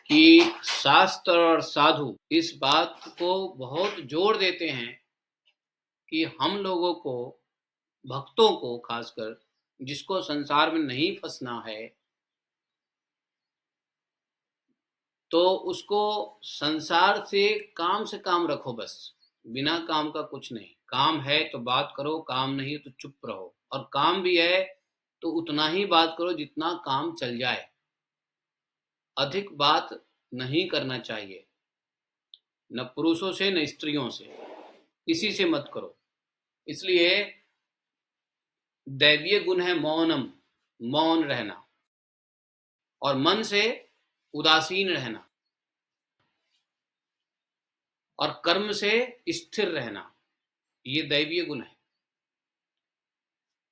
कि शास्त्र और साधु इस बात को बहुत जोर देते हैं कि हम लोगों को, भक्तों को खासकर, जिसको संसार में नहीं फंसना है, तो उसको संसार से काम रखो बस, बिना काम का कुछ नहीं। काम है तो बात करो, काम नहीं तो चुप रहो, और काम भी है तो उतना ही बात करो जितना काम चल जाए। अधिक बात नहीं करना चाहिए, न पुरुषों से न स्त्रियों से, किसी से मत करो। इसलिए दैवीय गुण है मौनम, मौन रहना, और मन से उदासीन रहना, और कर्म से स्थिर रहना, ये दैवीय गुण है।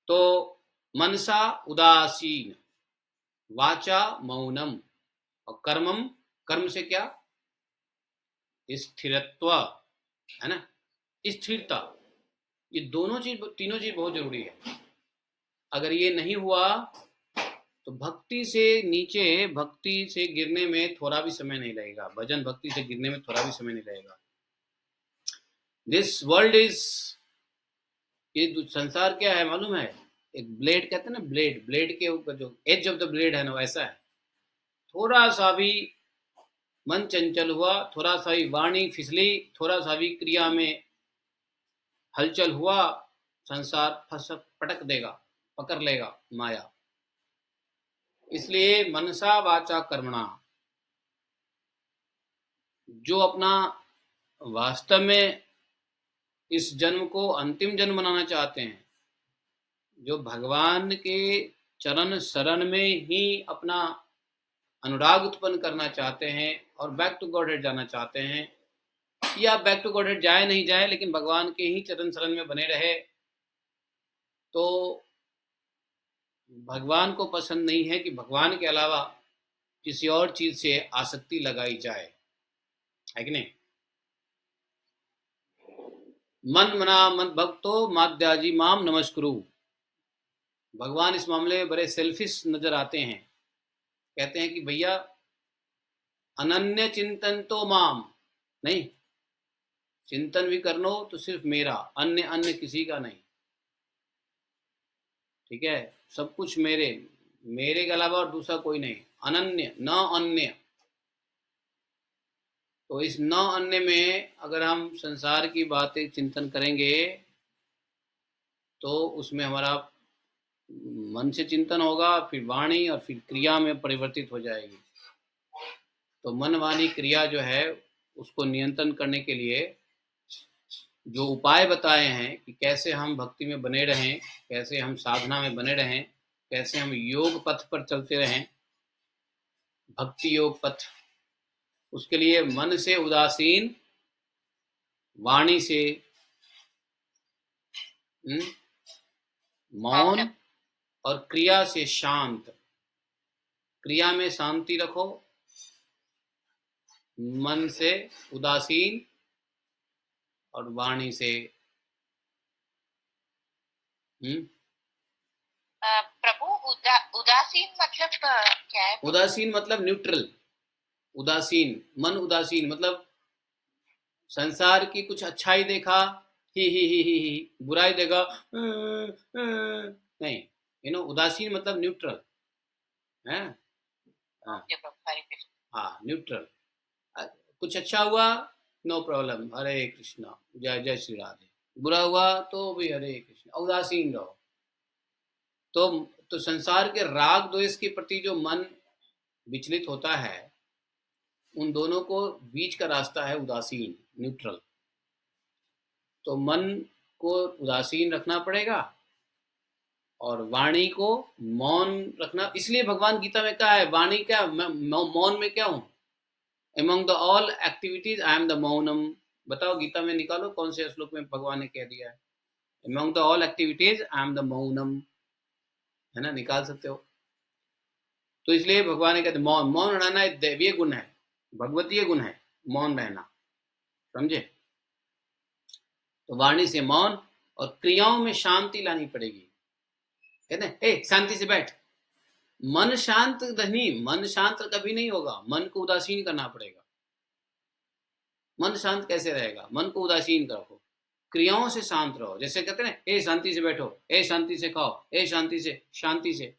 तो मनसा उदासीन, वाचा मौनम, और कर्मम, कर्म से क्या, स्थिरत्व, है ना, स्थिरता। ये दोनों चीज, तीनों चीज बहुत जरूरी है। अगर ये नहीं हुआ तो भक्ति से नीचे, भक्ति से गिरने में थोड़ा भी समय नहीं लगेगा, भजन भक्ति से गिरने में थोड़ा भी समय नहीं लगेगा। दिस वर्ल्ड इज, ये संसार क्या है मालूम है, एक ब्लेड कहते हैं ना, ब्लेड, ब्लेड के ऊपर जो एज ऑफ द ब्लेड है ना, वैसा है। थोड़ा सा भी मन चंचल हुआ, थोड़ा सा भी वाणी फिसली, थोड़ा सा भी क्रिया में हलचल हुआ, संसार फंस पटक देगा, पकड़ लेगा माया। इसलिए मनसा वाचा कर्मणा, जो अपना वास्तव में इस जन्म को अंतिम जन्म बनाना चाहते हैं, जो भगवान के चरण शरण में ही अपना अनुराग उत्पन्न करना चाहते हैं और बैक टू गॉडहेड जाना चाहते हैं, या बैक टू गॉडहेड जाए नहीं जाए लेकिन भगवान के ही चरण शरण में बने रहे, तो भगवान को पसंद नहीं है कि भगवान के अलावा किसी और चीज से आसक्ति लगाई जाए, है कि नहीं। मन मना मन भक्तो माद्याजी माम नमस्कुरु। भगवान इस मामले में बड़े सेल्फिश नजर आते हैं। कहते हैं कि भैया अनन्य चिंतन तो माम, नहीं, चिंतन भी कर लो तो सिर्फ मेरा, अन्य अन्य किसी का नहीं, ठीक है। सब कुछ मेरे, मेरे के अलावा और दूसरा कोई नहीं, अनन्य न अन्य। तो इस न अन्य में अगर हम संसार की बातें चिंतन करेंगे तो उसमें हमारा मन से चिंतन होगा, फिर वाणी, और फिर क्रिया में परिवर्तित हो जाएगी। तो मन वाणी क्रिया जो है उसको नियंत्रण करने के लिए जो उपाय बताए हैं कि कैसे हम भक्ति में बने रहें, कैसे हम साधना में बने रहें, कैसे हम योग पथ पर चलते रहें, भक्ति योग पथ, उसके लिए मन से उदासीन, वाणी से मौन, और क्रिया से शांत। क्रिया में शांति रखो, मन से उदासीन, और वाणी से प्रभु उदासीन मतलब क्या है? उदासीन मतलब न्यूट्रल। उदासीन, मन उदासीन मतलब संसार की कुछ अच्छाई देखा, ही, बुराई देखा, नहीं, उदासीन मतलब न्यूट्रल है। हाँ, न्यूट्रल। कुछ अच्छा हुआ, नो प्रॉब्लम, हरे कृष्णा, जय जय श्री राधे। बुरा हुआ तो भी हरे कृष्णा, उदासीन रहो। तो संसार के राग द्वेष के प्रति जो मन विचलित होता है, उन दोनों को बीच का रास्ता है उदासीन, न्यूट्रल। तो मन को उदासीन रखना पड़ेगा और वाणी को मौन रखना। इसलिए भगवान गीता में कहा है, वाणी क्या, मौन में क्या हूं, among the all activities I am the Mounam. बताओ गीता में निकालो कौन से श्लोक में भगवान ने कह दिया है, among the all activities I am the Mounam, है ना, निकाल सकते हो। तो इसलिए भगवान ने कहते मौन, मौन रहना एक दैवीय गुण है, भगवतीय गुण है मौन रहना, समझे। तो वाणी से मौन, और क्रियाओं में शांति लानी पड़ेगी। कहते हैं ए शांति से बैठ, मन शांत नहीं, मन शांत कभी नहीं होगा, मन को उदासीन करना पड़ेगा। मन शांत कैसे रहेगा? मन को उदासीन रखो, क्रियाओं से शांत रहो। जैसे कहते हैं ना, ए शांति से बैठो, ए शांति से खाओ, ए शांति से,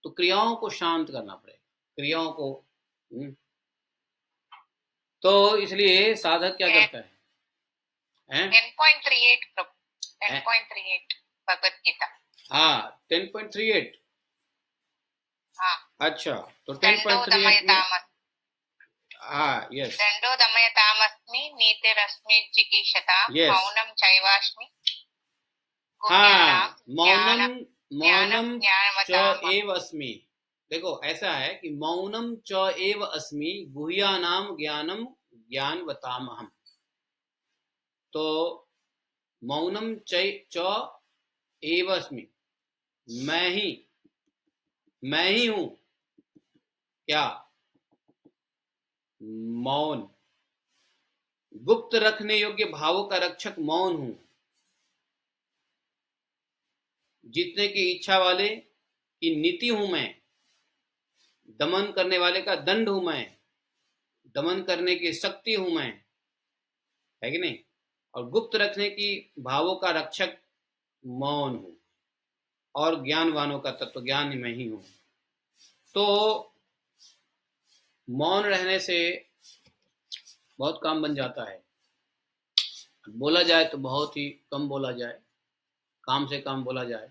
तो क्रियाओं को शांत करना पड़ेगा, क्रियाओं को। तो इसलिए साधक क्या करता है? 10.38 प्रभु, 10.38 भगवत गीता। हाँ 10.38। हाँ अच्छा, तो 10.38 में हाँ यस, दंडो दमयतामस्मि नीतिरस्मि जिगीषताम् Yes. मौनं चैवास्मि हाँ गुह्यानां मौनम च ज्ञानवताम्। एव अस्मि। देखो ऐसा है कि मौनम च एव अस्मि गुह्यानाम ज्ञानम ज्ञानवतामहम्। तो मौनम च एव अस्मि, मैं ही हूं क्या? मौन। गुप्त रखने योग्य भावों का रक्षक मौन हूं। जीतने की इच्छा वाले की नीति हूं मैं, दमन करने वाले का दंड हूं मैं, दमन करने की शक्ति हूं मैं, है कि नहीं? और गुप्त रखने की भावों का रक्षक मौन हूं, और ज्ञानवानों का तत्व ज्ञान मैं ही हूं। तो मौन रहने से बहुत काम बन जाता है। बोला जाए तो बहुत ही कम बोला जाए, काम से काम बोला जाए।